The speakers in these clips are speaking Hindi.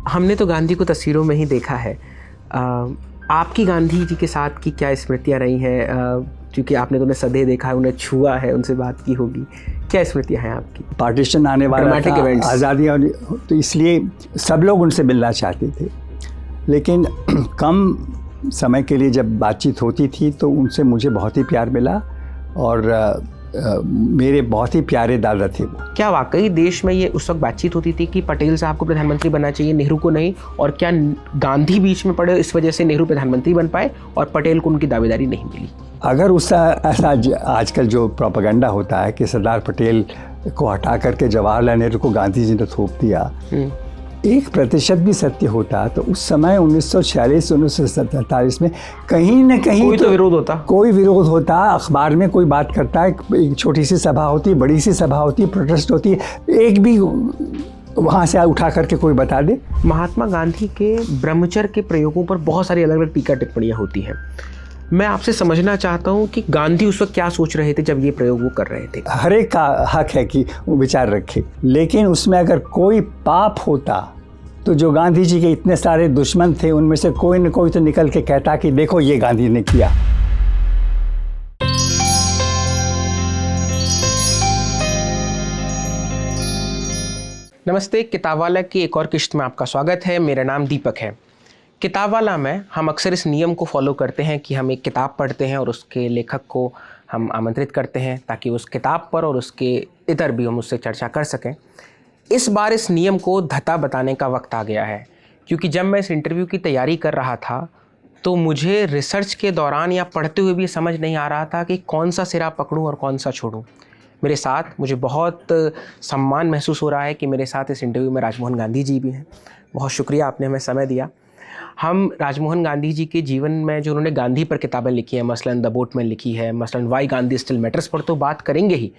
हमने तो गांधी को तस्वीरों में ही देखा है। आपकी गांधी जी के साथ की क्या स्मृतियाँ रही हैं? क्योंकि आपने तो उन्हें सदैव देखा है, उन्हें छुआ है, उनसे बात की होगी, क्या स्मृतियाँ हैं आपकी? पार्टीशन आने वाला था, आज़ादी, तो इसलिए सब लोग उनसे मिलना चाहते थे, लेकिन कम समय के लिए जब बातचीत होती थी तो उनसे मुझे बहुत ही प्यार मिला और मेरे बहुत ही प्यारे दादा थे वो। क्या वाकई देश में ये उस वक्त बातचीत होती थी कि पटेल साहब को प्रधानमंत्री बनना चाहिए, नेहरू को नहीं? और क्या गांधी बीच में पड़े, इस वजह से नेहरू प्रधानमंत्री बन पाए और पटेल को उनकी दावेदारी नहीं मिली? अगर उसका ऐसा आजकल जो प्रोपेगेंडा होता है कि सरदार पटेल को हटा करके जवाहरलाल नेहरू को गांधी जी ने थोप दिया, 1% भी सत्य होता तो उस समय 1946-1947 में कहीं न कहीं कोई तो विरोध होता, कोई विरोध होता, अखबार में कोई बात करता है, एक छोटी सी सभा होती, बड़ी सी सभा होती, प्रोटेस्ट होती, एक भी वहाँ से उठा करके कोई बता दे। महात्मा गांधी के ब्रह्मचर्य के प्रयोगों पर बहुत सारी अलग अलग टीका टिप्पणियाँ होती हैं। मैं आपसे समझना चाहता हूँ कि गांधी उस वक्त क्या सोच रहे थे जब ये प्रयोग वो कर रहे थे? हर एक का हक है कि वो विचार रखे, लेकिन उसमें अगर कोई पाप होता तो जो गांधी जी के इतने सारे दुश्मन थे उनमें से कोई न कोई तो निकल के कहता कि देखो ये गांधी ने किया। नमस्ते, किताबवाला की एक और किश्त में आपका स्वागत है। मेरा नाम दीपक है। किताबवाला में हम अक्सर इस नियम को फॉलो करते हैं कि हम एक किताब पढ़ते हैं और उसके लेखक को हम आमंत्रित करते हैं ताकि उस किताब पर और उसके इतर भी हम उससे चर्चा कर सकें। इस बार इस नियम को धता बताने का वक्त आ गया है, क्योंकि जब मैं इस इंटरव्यू की तैयारी कर रहा था तो मुझे रिसर्च के दौरान या पढ़ते हुए भी समझ नहीं आ रहा था कि कौन सा सिरा पकड़ूं और कौन सा छोड़ूं। मेरे साथ मुझे बहुत सम्मान महसूस हो रहा है कि मेरे साथ इस इंटरव्यू में राजमोहन गांधी जी भी हैं। बहुत शुक्रिया, आपने हमें समय दिया। हम राजमोहन गांधी जी के जीवन में जो उन्होंने गांधी पर किताबें लिखी हैं, मसलन द बोटमैन लिखी है, मसलन वाई गांधी स्टिल मैटर्स पर तो बात करेंगे ही।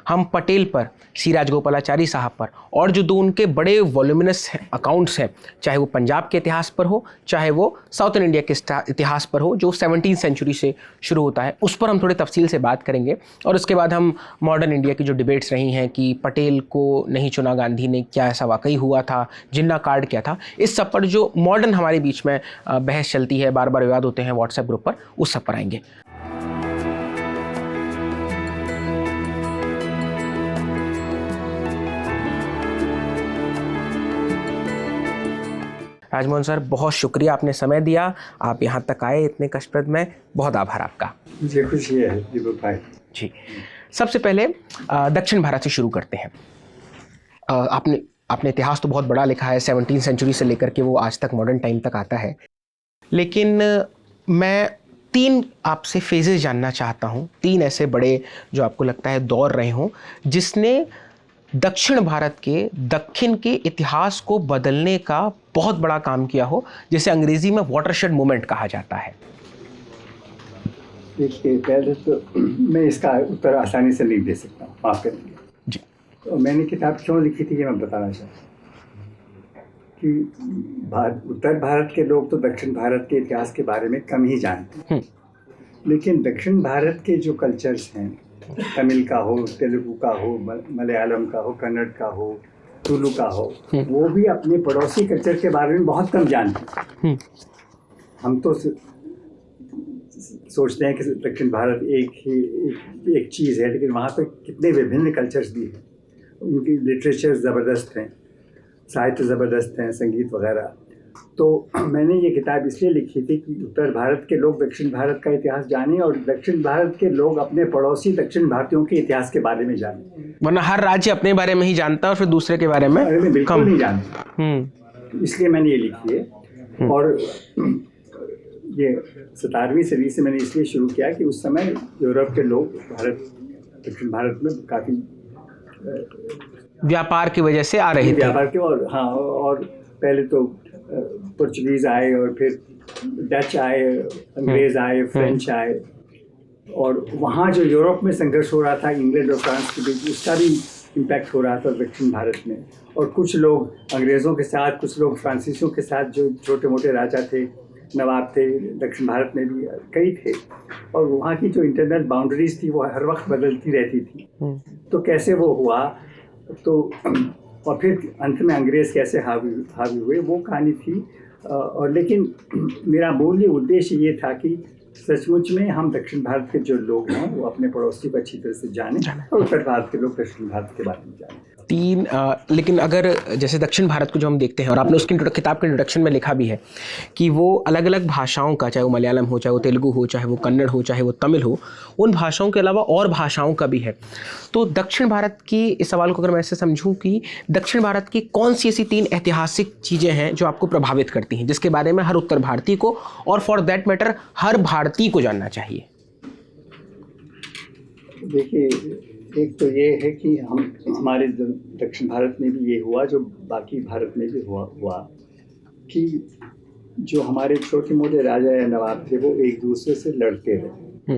हम पटेल पर, सी राजगोपालाचारी साहब पर, और जो दो उनके बड़े वॉल्यूमिनस अकाउंट्स हैं, चाहे वो पंजाब के इतिहास पर हो, चाहे वो साउथर्न इंडिया के इतिहास पर हो जो 17वीं सेंचुरी से शुरू होता है, उस पर हम थोड़े तफसील से बात करेंगे। और उसके बाद हम मॉडर्न इंडिया की जो डिबेट्स रही हैं कि पटेल को नहीं चुना गांधी ने, क्या ऐसा वाकई हुआ था, जिन्ना कार्ड क्या था, इस सब पर जो मॉडर्न हमारे बीच में बहस चलती है, बार बार विवाद होते हैं व्हाट्सएप ग्रुप पर, उस सब पर आएंगे। राजमोहन सर, बहुत शुक्रिया, आपने समय दिया, आप यहाँ तक आए इतने कष्टप्रद में, बहुत आभार आपका। मुझे खुशी है दीपक भाई जी। सबसे पहले दक्षिण भारत से शुरू करते हैं। आपने इतिहास तो बहुत बड़ा लिखा है, 17वीं सेंचुरी से लेकर के वो आज तक मॉडर्न टाइम तक आता है, लेकिन मैं 3 आपसे फेजेस जानना चाहता हूँ, 3 ऐसे बड़े जो आपको लगता है दौर रहे हों जिसने दक्षिण भारत के, दक्षिण के इतिहास को बदलने का बहुत बड़ा काम किया हो, जिसे अंग्रेजी में वाटरशेड मूवमेंट कहा जाता है। देखिए, पहले तो मैं इसका उत्तर आसानी से नहीं दे सकता हूँ, माफ़ करेंगे जी। तो मैंने किताब क्यों लिखी थी ये मैं बताना चाहता हूँ कि उत्तर भारत के लोग तो दक्षिण भारत के इतिहास के बारे में कम ही जानते हैं, लेकिन दक्षिण भारत के जो कल्चर्स हैं, तमिल का हो, तेलुगु का हो, मलयालम का हो, कन्नड़ का हो, तुलु का हो, वो भी अपने पड़ोसी कल्चर के बारे में बहुत कम जानते हैं। हम तो सोचते हैं कि दक्षिण भारत एक चीज़ है, लेकिन वहाँ पे कितने विभिन्न कल्चर्स भी हैं। उनकी लिटरेचर ज़बरदस्त हैं, साहित्य ज़बरदस्त हैं, संगीत वगैरह। तो मैंने ये किताब इसलिए लिखी थी कि उत्तर भारत के लोग दक्षिण भारत का इतिहास जानें और दक्षिण भारत के लोग अपने पड़ोसी दक्षिण भारतीयों के इतिहास के बारे में जानें। वरना हर राज्य अपने बारे में ही जानता है और फिर दूसरे के बारे में बिल्कुल नहीं जानता। इसलिए मैंने ये लिखी है। और ये 17वीं सदी से मैंने इसलिए शुरू किया कि उस समय यूरोप के लोग दक्षिण भारत में काफ़ी व्यापार की वजह से आ रहे थे। व्यापार के, और हाँ, और पहले तो पुर्तगीज़ आए और फिर डच आए, अंग्रेज़ आए, फ्रेंच आए, और वहाँ जो यूरोप में संघर्ष हो रहा था इंग्लैंड और फ्रांस के बीच, उसका भी इम्पैक्ट हो रहा था दक्षिण भारत में। और कुछ लोग अंग्रेज़ों के साथ, कुछ लोग फ्रांसीसियों के साथ, जो छोटे मोटे राजा थे, नवाब थे, दक्षिण भारत में भी कई थे, और वहाँ की जो इंटरनल बाउंड्रीज थी वो हर वक्त बदलती रहती थी। तो कैसे वो हुआ, तो और फिर अंत में अंग्रेज़ कैसे हावी हुए, वो कहानी थी। और लेकिन मेरा मूल उद्देश्य ये था कि सचमुच में हम दक्षिण भारत के जो लोग हैं वो अपने पड़ोसी को अच्छी तरह से जानें और उत्तर भारत के लोग दक्षिण भारत के बारे में जानें। लेकिन अगर जैसे दक्षिण भारत को जो हम देखते हैं, और आपने उसकी किताब के इंट्रोडक्शन में लिखा भी है कि वो अलग अलग भाषाओं का, चाहे वो मलयालम हो, चाहे वो तेलुगु हो, चाहे वो कन्नड़ हो, चाहे वो तमिल हो, उन भाषाओं के अलावा और भाषाओं का भी है। तो दक्षिण भारत की, इस सवाल को अगर मैं ऐसे समझूं कि दक्षिण भारत की कौन सी ऐसी 3 ऐतिहासिक चीज़ें हैं जो आपको प्रभावित करती हैं, जिसके बारे में हर उत्तर भारतीय को और फॉर दैट मैटर हर भारतीय को जानना चाहिए? देखिए, एक तो ये है कि हमारे दक्षिण भारत में भी ये हुआ जो बाकी भारत में भी हुआ कि जो हमारे छोटे मोटे राजा या नवाब थे वो एक दूसरे से लड़ते रहे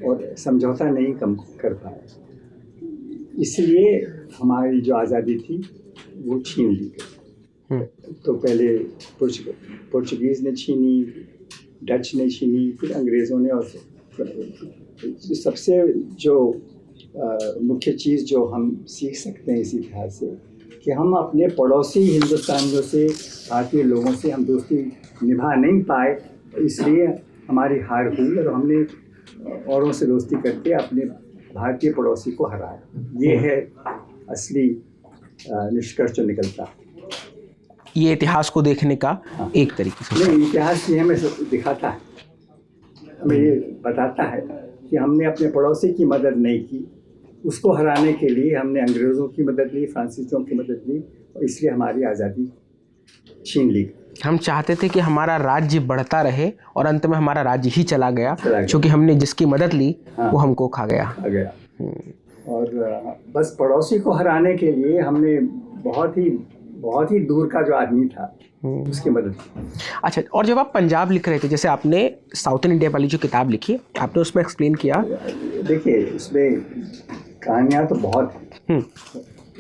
और समझौता नहीं कम कर पाए, इसलिए हमारी जो आज़ादी थी वो छीन ली गई। तो पहले पुर्तगीज़ ने छीनी, डच ने छीनी, फिर अंग्रेज़ों ने। और सबसे जो मुख्य चीज़ जो हम सीख सकते हैं इस इतिहास से कि हम अपने पड़ोसी हिंदुस्तानियों से, भारतीय लोगों से हम दोस्ती निभा नहीं पाए, इसलिए हमारी हार हुई और हमने औरों से दोस्ती करके अपने भारतीय पड़ोसी को हराया। ये है असली निष्कर्ष जो निकलता। ये इतिहास को देखने का एक तरीके से नहीं, इतिहास ये हमें दिखाता है, हमें ये बताता है कि हमने अपने पड़ोसी की मदद नहीं की, उसको हराने के लिए हमने अंग्रेज़ों की मदद ली, फ्रांसीसियों की मदद ली, और इसलिए हमारी आज़ादी छीन ली। हम चाहते थे कि हमारा राज्य बढ़ता रहे और अंत में हमारा राज्य ही चला गया। क्योंकि हमने जिसकी मदद ली वो हमको खा गया। और बस पड़ोसी को हराने के लिए हमने बहुत ही दूर का जो आदमी था उसकी मदद की। अच्छा, और जब आप पंजाब लिख रहे थे, जैसे आपने साउथर्न इंडिया वाली जो किताब लिखी, आपने उसमें एक्सप्लेन किया। देखिए, उसमें कहानियाँ तो बहुत हैं।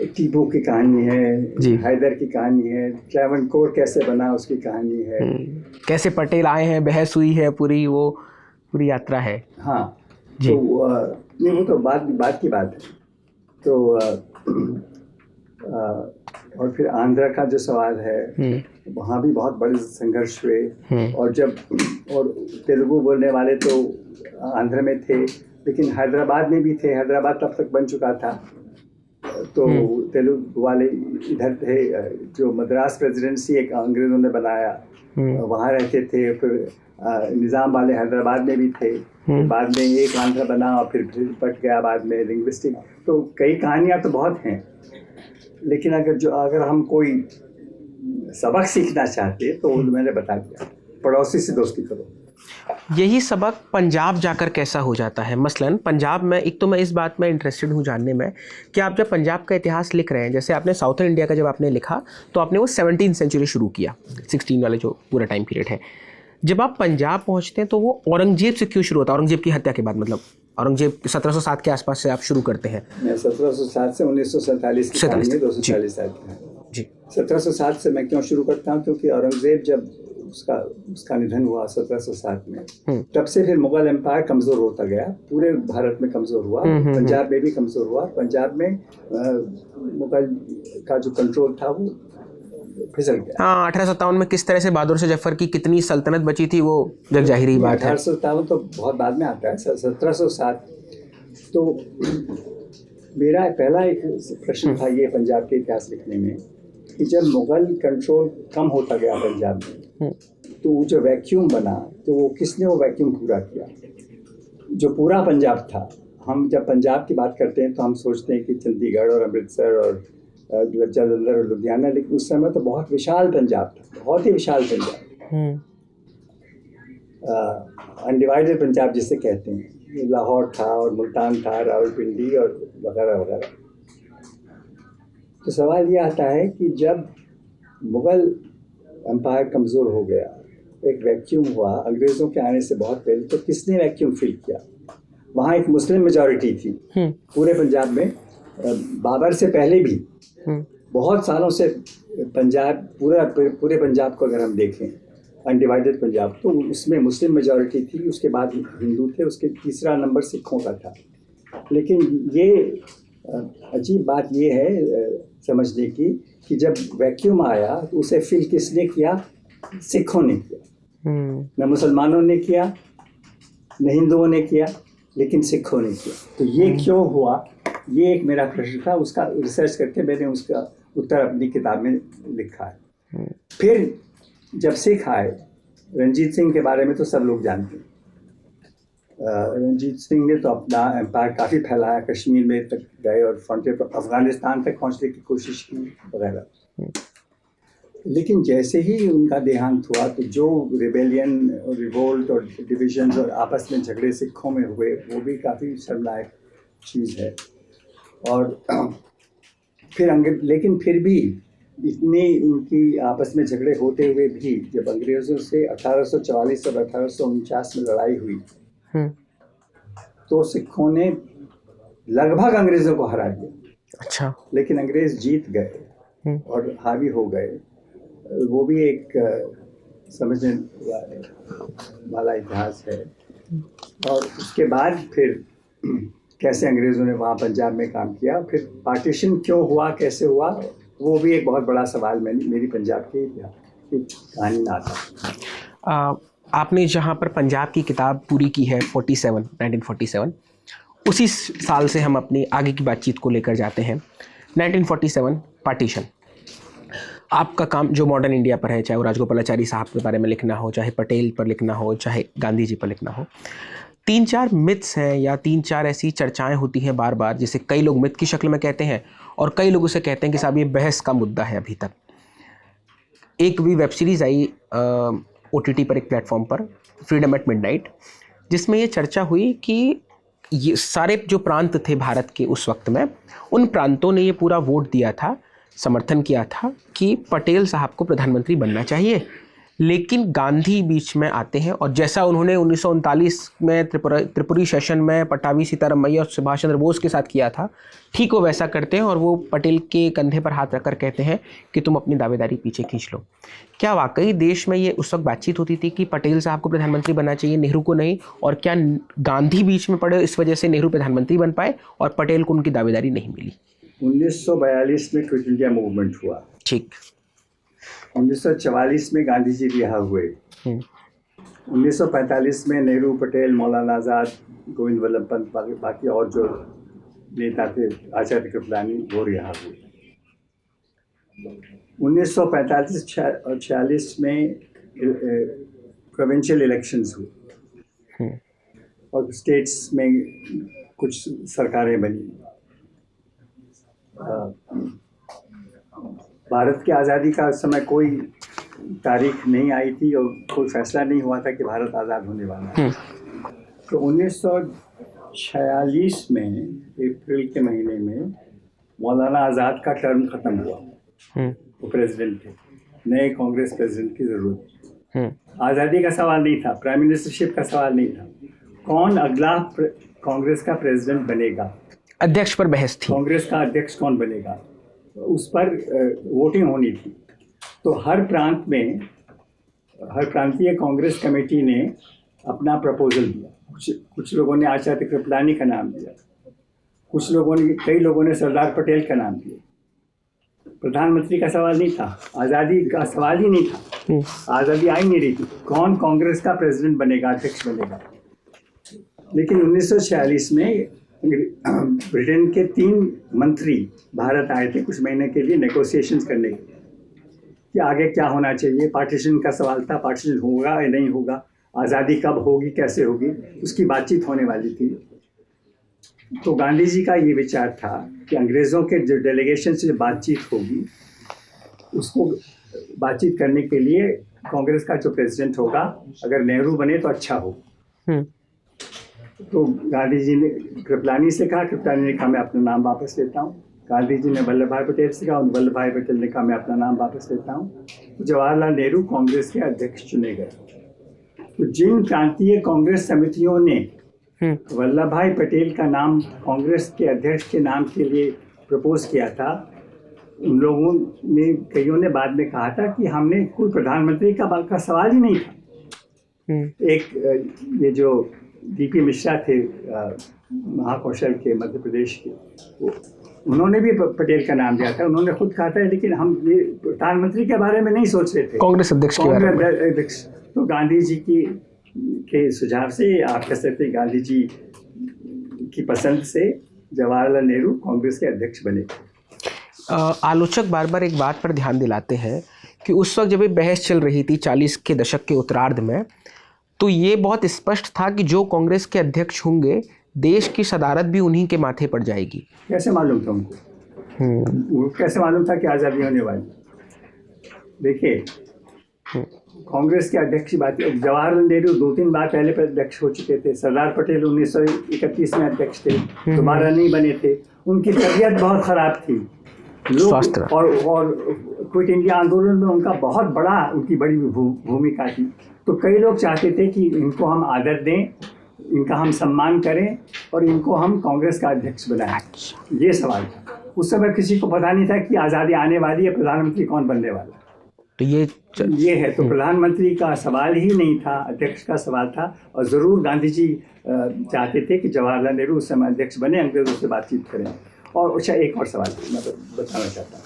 टीपू की कहानी है, हैदर की कहानी है, ट्रैवनकोर कैसे बना उसकी कहानी है, कैसे पटेल आए हैं, बहस हुई है, पूरी यात्रा है। हाँ जी। तो नहीं, वो तो बात की बात है। तो और फिर आंध्र का जो सवाल है, वहाँ भी बहुत बड़े संघर्ष हुए। और तेलुगु बोलने वाले तो आंध्र में थे, लेकिन हैदराबाद में भी थे। हैदराबाद तब तक बन चुका था, तो तेलुगु वाले इधर थे। जो मद्रास प्रेसिडेंसी एक अंग्रेज़ों ने बनाया, वहाँ रहते थे। फिर निज़ाम वाले हैदराबाद में भी थे। बाद में एक आंध्र बना और फिर बट गया बाद में लिंग्विस्टिक। तो कई कहानियाँ तो बहुत हैं, लेकिन अगर हम कोई सबक सीखना चाहते तो मैंने बता दिया, पड़ोसी से दोस्ती करो। यही सबक पंजाब जाकर कैसा हो जाता है? मसलन पंजाब में, एक तो मैं इस बात में इंटरेस्टेड हूँ जानने में कि आप जब पंजाब का इतिहास लिख रहे हैं, जैसे आपने साउथर्न इंडिया का जब आपने लिखा तो आपने वो 17वीं सेंचुरी शुरू किया, 16 वाले जो पूरा टाइम पीरियड है। जब आप पंजाब पहुँचते हैं तो वो औरंगजेब से क्यों शुरू होता है? औरंगजेब की हत्या के बाद, मतलब औरंगजेब 1707 के आसपास से आप शुरू करते हैं। 1707 से 1947 की कहानी है, 240 साल की है जी। 1707 से मैं क्यों शुरू करता हूँ? क्योंकि औरंगजेब जब उसका निधन हुआ 1707 में, तब से फिर मुगल एम्पायर कमज़ोर होता गया। पूरे भारत में कमज़ोर हुआ, पंजाब में भी कमज़ोर हुआ। पंजाब में मुगल का जो कंट्रोल था वो फिसल गया। हाँ, 1857 में किस तरह से बहादुर शाह जफर की कितनी सल्तनत बची थी वो जग जाहिर बात है। 1857 तो बहुत बाद में आता है। 1707 तो मेरा पहला एक प्रश्न था ये पंजाब के इतिहास लिखने में कि जब मुगल कंट्रोल कम होता गया पंजाब में, तो जो वैक्यूम बना, तो वो किसने वो वैक्यूम पूरा किया? जो पूरा पंजाब था। हम जब पंजाब की बात करते हैं तो हम सोचते हैं कि चंडीगढ़ और अमृतसर और जालंधर और लुधियाना, लेकिन उस समय तो बहुत विशाल पंजाब था, बहुत ही विशाल पंजाब, अनडिवाइडेड पंजाब जिसे कहते हैं। लाहौर था और मुल्तान था, रावलपिंडी और वगैरह वगैरह। तो सवाल ये आता है कि जब मुग़ल एम्पायर कमज़ोर हो गया, एक वैक्यूम हुआ अंग्रेज़ों के आने से बहुत पहले, तो किसने वैक्यूम फिल किया? वहाँ एक मुस्लिम मेजॉरिटी थी पूरे पंजाब में। बाबर से पहले भी बहुत सालों से पंजाब, पूरे पंजाब को अगर हम देखें, अनडिवाइडेड पंजाब, तो उसमें मुस्लिम मेजॉरिटी थी, उसके बाद हिंदू थे, उसके तीसरा नंबर सिखों का था। लेकिन ये अजीब बात ये है समझने की कि जब वैक्यूम आया तो उसे फिल किसने किया? सिखों ने किया। न मुसलमानों ने किया, न हिंदुओं ने किया, लेकिन सिखों ने किया। तो ये क्यों हुआ, ये एक मेरा प्रश्न था। उसका रिसर्च करके मैंने उसका उत्तर अपनी किताब में लिखा है। फिर जब सिख आए, रंजीत सिंह के बारे में तो सब लोग जानते हैं। रंजीत सिंह ने तो अपना एम्पायर काफ़ी फैलाया, कश्मीर में तक गए और फ्रंटियर पर अफगानिस्तान तक पहुंचने की कोशिश की वगैरह। लेकिन जैसे ही उनका देहांत हुआ तो जो रिबेलियन और रिवोल्ट और डिविजन्स और आपस में झगड़े सिखों में हुए, वो भी काफ़ी शर्मनाक चीज़ है। और लेकिन फिर भी इतनी उनकी आपस में झगड़े होते हुए भी जब अंग्रेज़ों से 1844 और 1849 में लड़ाई हुई तो सिखों ने लगभग अंग्रेज़ों को हरा दिया। अच्छा। लेकिन अंग्रेज़ जीत गए और हावी हो गए। वो भी एक समझने वाला इतिहास है। और उसके बाद फिर कैसे अंग्रेज़ों ने वहाँ पंजाब में काम किया, फिर पार्टीशन क्यों हुआ, कैसे हुआ, वो भी एक बहुत बड़ा सवाल मेरी पंजाब की कहानी ना था। आपने जहाँ पर पंजाब की किताब पूरी की है 1947, उसी साल से हम अपनी आगे की बातचीत को लेकर जाते हैं। 1947 पार्टीशन। आपका काम जो मॉडर्न इंडिया पर है, चाहे वो राजगोपालाचारी साहब के बारे में लिखना हो, चाहे पटेल पर लिखना हो, चाहे गांधी जी पर लिखना हो, 3-4 मिथ्स हैं या 3-4 ऐसी चर्चाएं होती हैं बार बार, जिसे कई लोग मिथ की शक्ल में कहते हैं और कई लोग उसे कहते हैं कि साहब ये बहस का मुद्दा है अभी तक। एक भी वेब सीरीज़ आई OTT पर, एक प्लेटफॉर्म पर, फ्रीडम एट मिडनाइट, जिसमें ये चर्चा हुई कि ये सारे जो प्रांत थे भारत के उस वक्त में, उन प्रांतों ने ये पूरा वोट दिया था, समर्थन किया था कि पटेल साहब को प्रधानमंत्री बनना चाहिए। लेकिन गांधी बीच में आते हैं और जैसा उन्होंने 1939 में त्रिपुरी सेशन में पटाभी सीतारामैया और सुभाष चंद्र बोस के साथ किया था, ठीक वो वैसा करते हैं और वो पटेल के कंधे पर हाथ रखकर कहते हैं कि तुम अपनी दावेदारी पीछे खींच लो। क्या वाकई देश में ये उस वक्त बातचीत होती थी कि पटेल साहब को प्रधानमंत्री बनना चाहिए, नेहरू को नहीं? और क्या गांधी बीच में पड़े इस वजह से नेहरू प्रधानमंत्री बन पाए और पटेल को उनकी दावेदारी नहीं मिली? 1942 में क्विट इंडिया मूवमेंट हुआ। ठीक। 1944 में गांधी जी रिहा हुए। 1945 में नेहरू, पटेल, मौलाना आज़ाद, गोविंद वल्लभ पंत, बाकी और जो नेता थे, आचार्य कृपलानी, वो रिहा हुए। 1945 और 46 में प्रोविंशियल इलेक्शंस हुए और स्टेट्स में कुछ सरकारें बनी। भारत की आज़ादी का समय कोई तारीख नहीं आई थी और कोई फैसला नहीं हुआ था कि भारत आज़ाद होने वाला है। तो 1946 में अप्रैल के महीने में मौलाना आज़ाद का टर्म ख़त्म हुआ। वो प्रेसिडेंट थे, नए कांग्रेस प्रेसिडेंट की ज़रूरत थी। आज़ादी का सवाल नहीं था, प्राइम मिनिस्टरशिप का सवाल नहीं था, कौन अगला कांग्रेस का प्रेसिडेंट बनेगा, अध्यक्ष पर बहस थी। कांग्रेस का अध्यक्ष कौन बनेगा, उस पर वोटिंग होनी थी। तो हर प्रांत में हर प्रांतीय कांग्रेस कमेटी ने अपना प्रपोजल दिया। कुछ लोगों ने आचार्य कृपलानी का नाम दिया, कई लोगों ने सरदार पटेल का नाम दिया। प्रधानमंत्री का सवाल नहीं था, आज़ादी का सवाल ही नहीं था, आज़ादी आई नहीं रही थी, कौन कांग्रेस का प्रेसिडेंट बनेगा, अध्यक्ष बनेगा। लेकिन 1946 में ब्रिटेन के 3 मंत्री भारत आए थे कुछ महीने के लिए नेगोशिएशंस करने के लिए कि आगे क्या होना चाहिए। पार्टीशन का सवाल था, पार्टीशन होगा या नहीं होगा, आज़ादी कब होगी, कैसे होगी, उसकी बातचीत होने वाली थी। तो गांधी जी का ये विचार था कि अंग्रेज़ों के जो डेलीगेशन से जो बातचीत होगी, उसको बातचीत करने के लिए कांग्रेस का जो प्रेसिडेंट होगा, अगर नेहरू बने तो अच्छा हो। तो गांधी जी ने कृपलानी से कहा, कृपलानी ने कहा मैं अपना नाम वापस लेता हूँ। गांधी जी ने वल्लभ भाई पटेल से कहा, वल्लभ भाई पटेल ने कहा मैं अपना नाम वापस लेता हूँ। तो जवाहरलाल नेहरू कांग्रेस के अध्यक्ष चुने गए। तो जिन प्रांतीय कांग्रेस समितियों ने वल्लभ भाई पटेल का नाम कांग्रेस के अध्यक्ष के नाम के लिए प्रपोज किया था, उन लोगों ने, कईयों ने बाद में कहा था कि हमने कोई प्रधानमंत्री का सवाल ही नहीं था। एक ये जो डीपी मिश्रा थे महाकौशल के, मध्य प्रदेश के, उन्होंने भी पटेल का नाम दिया था। उन्होंने खुद कहा था लेकिन हम ये प्रधानमंत्री के बारे में नहीं सोच रहे थे, कांग्रेस अध्यक्ष के बारे में। कांग्रेस अध्यक्ष। तो गांधी जी के सुझाव से, आप कह सकते हैं गांधी जी की पसंद से जवाहरलाल नेहरू कांग्रेस के अध्यक्ष बने। आलोचक बार बार एक बात पर ध्यान दिलाते हैं कि उस वक्त जब ये बहस चल रही थी 40 के दशक के उत्तरार्ध में, तो ये बहुत स्पष्ट था कि जो कांग्रेस के अध्यक्ष होंगे देश की सदारत भी उन्हीं के माथे पड़ जाएगी। कैसे मालूम था उनको? वो कैसे मालूम था कि आज़ादी होने वाली? देखिए, कांग्रेस के अध्यक्ष की बात, जवाहरलाल नेहरू 2-3 बार पहले पर अध्यक्ष हो चुके थे। सरदार पटेल 1931 में अध्यक्ष थे, दोबारा नहीं बने थे। उनकी तबीयत बहुत खराब थी, लोग और क्विट इंडिया आंदोलन में उनका बहुत बड़ा, उनकी बड़ी भूमिका थी। तो कई लोग चाहते थे कि इनको हम आदर दें, इनका हम सम्मान करें और इनको हम कांग्रेस का अध्यक्ष बनाएं। ये सवाल था। उस समय किसी को पता नहीं था कि आज़ादी आने वाली है, प्रधानमंत्री कौन बनने वाला। तो ये है, तो प्रधानमंत्री का सवाल ही नहीं था, अध्यक्ष का सवाल था। और ज़रूर गांधी जी चाहते थे कि जवाहरलाल नेहरू उस समय अध्यक्ष बने, अंग्रेज़ों से बातचीत करें। और अच्छा, एक और सवाल मैं बताना चाहता हूँ।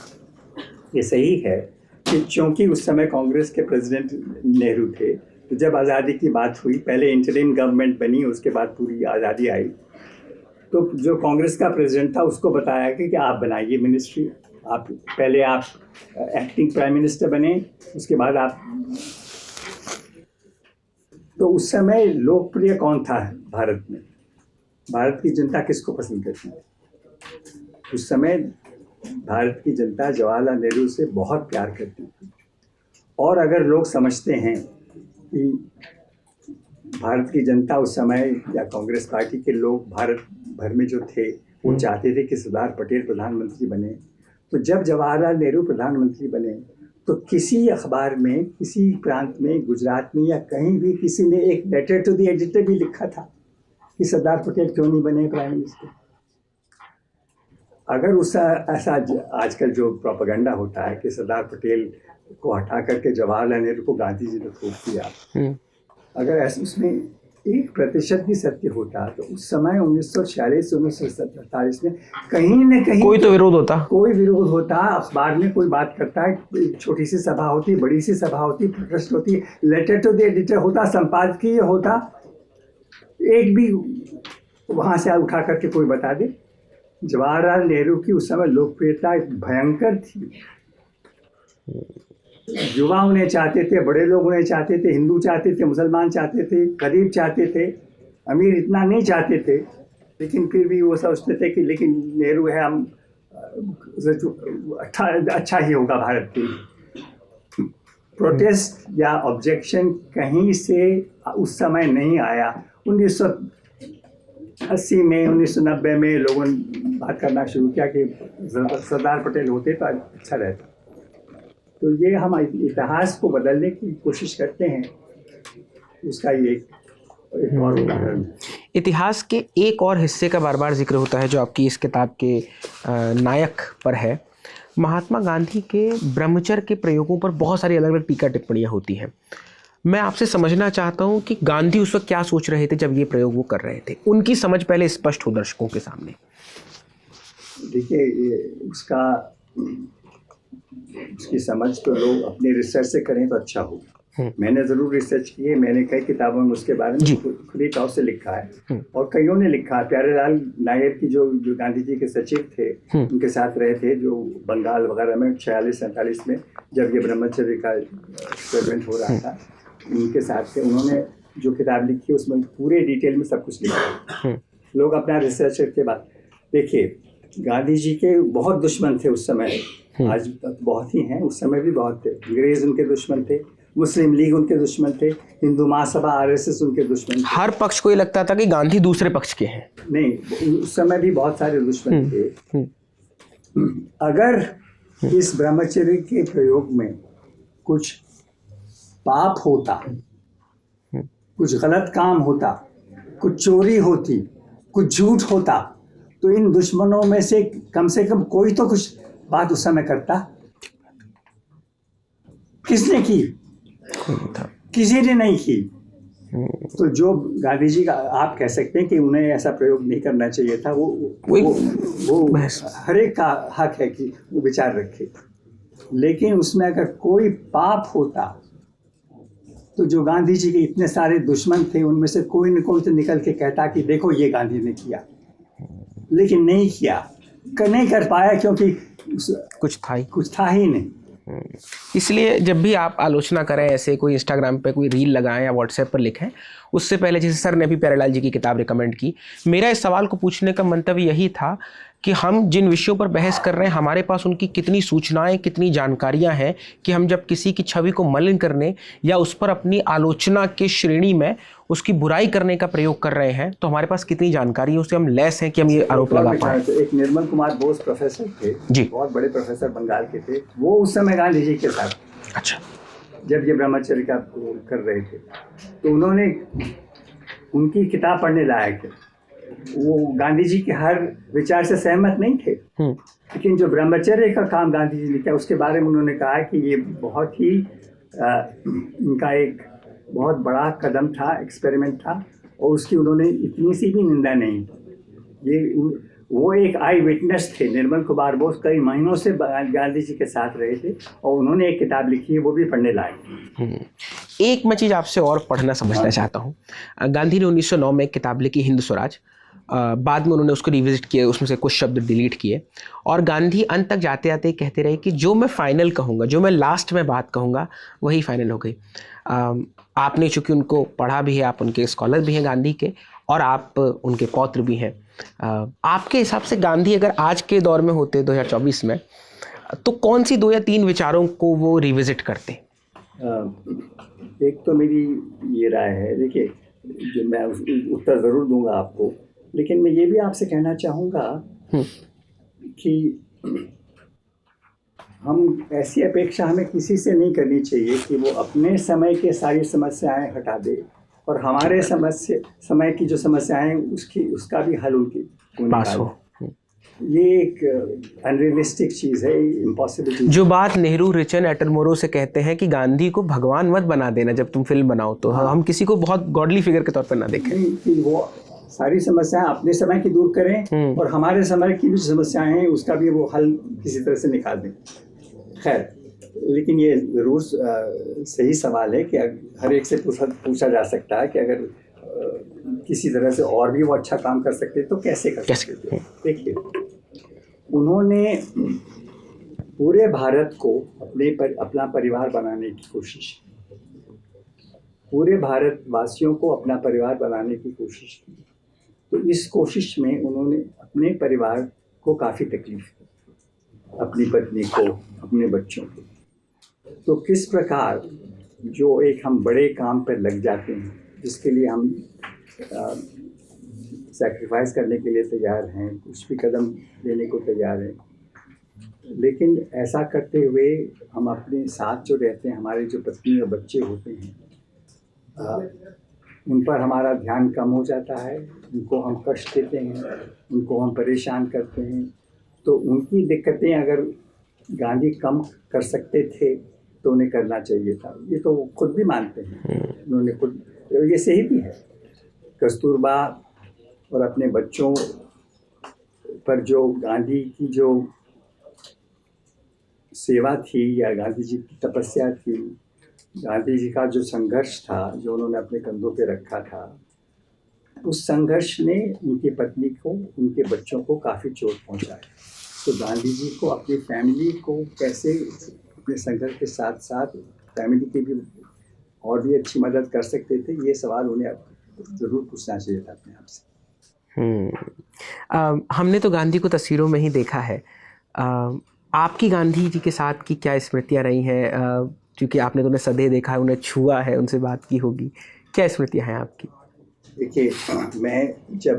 ये सही है कि क्योंकि उस समय कांग्रेस के प्रेसिडेंट नेहरू थे, तो जब आज़ादी की बात हुई, पहले इंटरिम गवर्नमेंट बनी, उसके बाद पूरी आज़ादी आई, तो जो कांग्रेस का प्रेसिडेंट था उसको बताया कि आप बनाइए मिनिस्ट्री, आप पहले आप एक्टिंग प्राइम मिनिस्टर बने, उसके बाद आप। तो उस समय लोकप्रिय कौन था भारत में? भारत की जनता किसको पसंद करती है? उस समय भारत की जनता जवाहरलाल नेहरू से बहुत प्यार करती थी। और अगर लोग समझते हैं कि भारत की जनता उस समय या कांग्रेस पार्टी के लोग भारत भर में जो थे वो चाहते थे कि सरदार पटेल प्रधानमंत्री बने, तो जब जवाहरलाल नेहरू प्रधानमंत्री बने तो किसी अखबार में, किसी प्रांत में, गुजरात में या कहीं भी किसी ने एक लेटर टू द एडिटर भी लिखा था कि सरदार पटेल क्यों नहीं बने प्राइम मिनिस्टर। अगर उसका ऐसा आजकल जो प्रोपेगेंडा होता है कि सरदार पटेल को हटा करके जवाहरलाल नेहरू को गांधी जी ने थोप दिया, अगर ऐसा उसमें 1% भी सत्य होता तो उस समय 1946-1947 में कहीं न कहीं कोई तो विरोध होता, अखबार में कोई बात करता है, छोटी सी सभा होती, बड़ी सी सभा होती, प्रोटेस्ट होती, लेटर टू द एडिटर होता, संपादकीय होता, एक भी वहाँ से उठा करके कोई बता दे। जवाहरलाल नेहरू की उस समय लोकप्रियता भयंकर थी। युवा उन्हें चाहते थे, बड़े लोग उन्हें चाहते थे, हिंदू चाहते थे, मुसलमान चाहते थे, गरीब चाहते थे, अमीर इतना नहीं चाहते थे, लेकिन फिर भी वो सोचते थे कि लेकिन नेहरू है, हम अच्छा ही होगा भारत के लिए। प्रोटेस्ट या ऑब्जेक्शन कहीं से उस समय नहीं आया। 1980 में, 1990 में लोगों ने बात करना शुरू किया कि सरदार पटेल होते तो अच्छा रहता। तो ये हम इतिहास को बदलने की कोशिश करते हैं, उसका ये एक और उदाहरण। इतिहास के एक और हिस्से का बार बार जिक्र होता है जो आपकी इस किताब के नायक पर है। महात्मा गांधी के ब्रह्मचर्य के प्रयोगों पर बहुत सारी अलग अलग टीका टिप्पणियाँ होती हैं। मैं आपसे समझना चाहता हूँ कि गांधी उस वक्त क्या सोच रहे थे जब ये प्रयोग वो कर रहे थे, उनकी समझ पहले स्पष्ट हो दर्शकों के सामने। देखिए, उसकी समझ तो लोग अपने रिसर्च से करें तो अच्छा होगा। मैंने ज़रूर रिसर्च की है, मैंने कई किताबों में उसके बारे में खुली तौर से लिखा है और कईयों ने लिखा है। प्यारेलाल नायर की जो गांधी जी के सचिव थे, उनके साथ रहे थे, जो बंगाल वगैरह में 46-47 में जब ये ब्रह्मचर्य का एक्सपेरिमेंट हो रहा था, उनके साथ थे। उन्होंने जो किताब लिखी है उसमें पूरे डिटेल में सब कुछ लिखा है। लोग अपना रिसर्च के बाद देखिए, गांधी जी के बहुत दुश्मन थे उस समय, आज बहुत ही हैं, उस समय भी बहुत थे। अंग्रेज उनके दुश्मन थे, मुस्लिम लीग उनके दुश्मन थे, हिंदू महासभा आरएसएस उनके दुश्मन थे। हर पक्ष को ये लगता था कि गांधी दूसरे पक्ष के हैं। नहीं, उस समय भी बहुत सारे दुश्मन थे। अगर इस ब्रह्मचर्य के प्रयोग में कुछ पाप होता, कुछ गलत काम होता, कुछ चोरी होती, कुछ झूठ होता, तो इन दुश्मनों में से कम कोई तो कुछ बात उस समय करता। किसने की? किसी ने नहीं की। तो जो गांधी जी का आप कह सकते हैं कि उन्हें ऐसा प्रयोग नहीं करना चाहिए था, वो हर एक का हक है कि वो विचार रखे, लेकिन उसमें अगर कोई पाप होता तो जो गांधी जी के इतने सारे दुश्मन थे उनमें से कोई न कोई तो निकल के कहता कि देखो ये गांधी ने किया, लेकिन नहीं किया, नहीं कर पाया क्योंकि कुछ था ही नहीं। इसलिए जब भी आप आलोचना करें, ऐसे कोई इंस्टाग्राम पे कोई रील लगाएं या व्हाट्सएप पर लिखें, उससे पहले जैसे सर ने भी प्यारेलाल जी की किताब रिकमेंड की, मेरा इस सवाल को पूछने का मंतव्य यही था कि हम जिन विषयों पर बहस कर रहे हैं हमारे पास उनकी कितनी सूचनाएं, कितनी जानकारियां हैं कि हम जब किसी की छवि को मलिन करने या उस पर अपनी आलोचना के श्रेणी में उसकी बुराई करने का प्रयोग कर रहे हैं तो हमारे पास कितनी जानकारी है, उससे हम लैस हैं कि हम ये आरोप लगा पाए। एक निर्मल कुमार बोस प्रोफेसर थे जी, बहुत बड़े प्रोफेसर बंगाल के थे, वो उस समय गांधी जी के साथ, अच्छा, जब ये ब्रह्मचर्य का कर रहे थे तो उन्होंने उनकी किताब पढ़ने लायक है। वो गांधी जी के हर विचार से सहमत नहीं थे, लेकिन जो ब्रह्मचर्य का काम गांधी जी ने किया उसके बारे में उन्होंने कहा कि ये बहुत ही इनका एक बहुत बड़ा कदम था, एक्सपेरिमेंट था, और उसकी उन्होंने इतनी सी भी निंदा नहीं की। ये वो एक आई विटनेस थे। निर्मल कुमार बोस कई महीनों से गांधी जी के साथ रहे थे और उन्होंने एक किताब लिखी है, वो भी पढ़ने लायक। एक मैं चीज़ आपसे और पढ़ना समझना चाहता हूँ। गांधी ने 1909 में एक किताब लिखी हिंद स्वराज, बाद में उन्होंने उसको रिविजिट किया, उसमें से कुछ शब्द डिलीट किए, और गांधी अंत तक जाते जाते कहते रहे कि जो मैं फाइनल कहूँगा, जो मैं लास्ट में बात कहूँगा वही फाइनल हो गई। आपने चूँकि उनको पढ़ा भी है, आप उनके स्कॉलर भी हैं गांधी के, और आप उनके पौत्र भी हैं। आपके हिसाब से गांधी अगर आज के दौर में होते 2024 में, तो कौन सी 2 या 3 विचारों को वो रिविजिट करते? एक तो मेरी ये राय है, देखिए, जो मैं उत्तर ज़रूर दूंगा आपको, लेकिन मैं ये भी आपसे कहना चाहूँगा कि हम ऐसी अपेक्षा हमें किसी से नहीं करनी चाहिए कि वो अपने समय के सारी समस्याएं हटा दे और हमारे समय की जो समस्याएं उसका भी हल उनके पास हो। ये एक अनरियलिस्टिक चीज़ है, इम्पॉसिबल चीज़। जो बात नेहरू, रिचन, एटलमोरो से कहते हैं कि गांधी को भगवान मत बना देना जब तुम फिल्म बनाओ, तो हम किसी को बहुत गॉडली फिगर के तौर पर ना देखें, कि वो सारी समस्याएं अपने समय की दूर करें और हमारे समय की भी समस्याएं हैं उसका भी वो हल किसी तरह से निकाल दें। खैर, लेकिन ये ज़रूर सही सवाल है कि हर एक से पूछा जा सकता है कि अगर किसी तरह से और भी वो अच्छा काम कर सकते तो कैसे कर सकते। देखिए, उन्होंने पूरे भारत को अपना परिवार बनाने की कोशिश की, पूरे भारतवासियों को अपना परिवार बनाने की कोशिश की। तो इस कोशिश में उन्होंने अपने परिवार को काफ़ी तकलीफ दी, अपनी पत्नी को, अपने बच्चों को। तो किस प्रकार जो एक हम बड़े काम पर लग जाते हैं, जिसके लिए हम सैक्रिफाइस करने के लिए तैयार हैं, कुछ भी कदम लेने को तैयार हैं, लेकिन ऐसा करते हुए हम अपने साथ जो रहते हैं, हमारे जो पत्नी और बच्चे होते हैं, उन पर हमारा ध्यान कम हो जाता है, उनको हम कष्ट देते हैं, उनको हम परेशान करते हैं। तो उनकी दिक्कतें अगर गांधी कम कर सकते थे तो उन्हें करना चाहिए था। ये तो खुद भी मानते हैं, उन्होंने खुद, ये सही भी है। कस्तूरबा और अपने बच्चों पर जो गांधी की जो सेवा थी या गांधी जी की तपस्या थी, गांधी जी का जो संघर्ष था, जो उन्होंने अपने कंधों पे रखा था, उस संघर्ष ने उनकी पत्नी को, उनके बच्चों को काफ़ी चोट पहुंचाई। तो गांधी जी को अपनी फैमिली को कैसे अपने संघर्ष के साथ साथ फैमिली की भी और भी अच्छी मदद कर सकते थे, ये सवाल उन्हें ज़रूर पूछना चाहिए था अपने आप से। हमने तो गांधी को तस्वीरों में ही देखा है। आपकी गांधी जी के साथ की क्या स्मृतियाँ रही हैं? क्योंकि आपने तो उन्हें सदैव देखा है, उन्हें छुआ है, उनसे बात की होगी, क्या स्मृतियाँ हैं आपकी? देखिए, मैं जब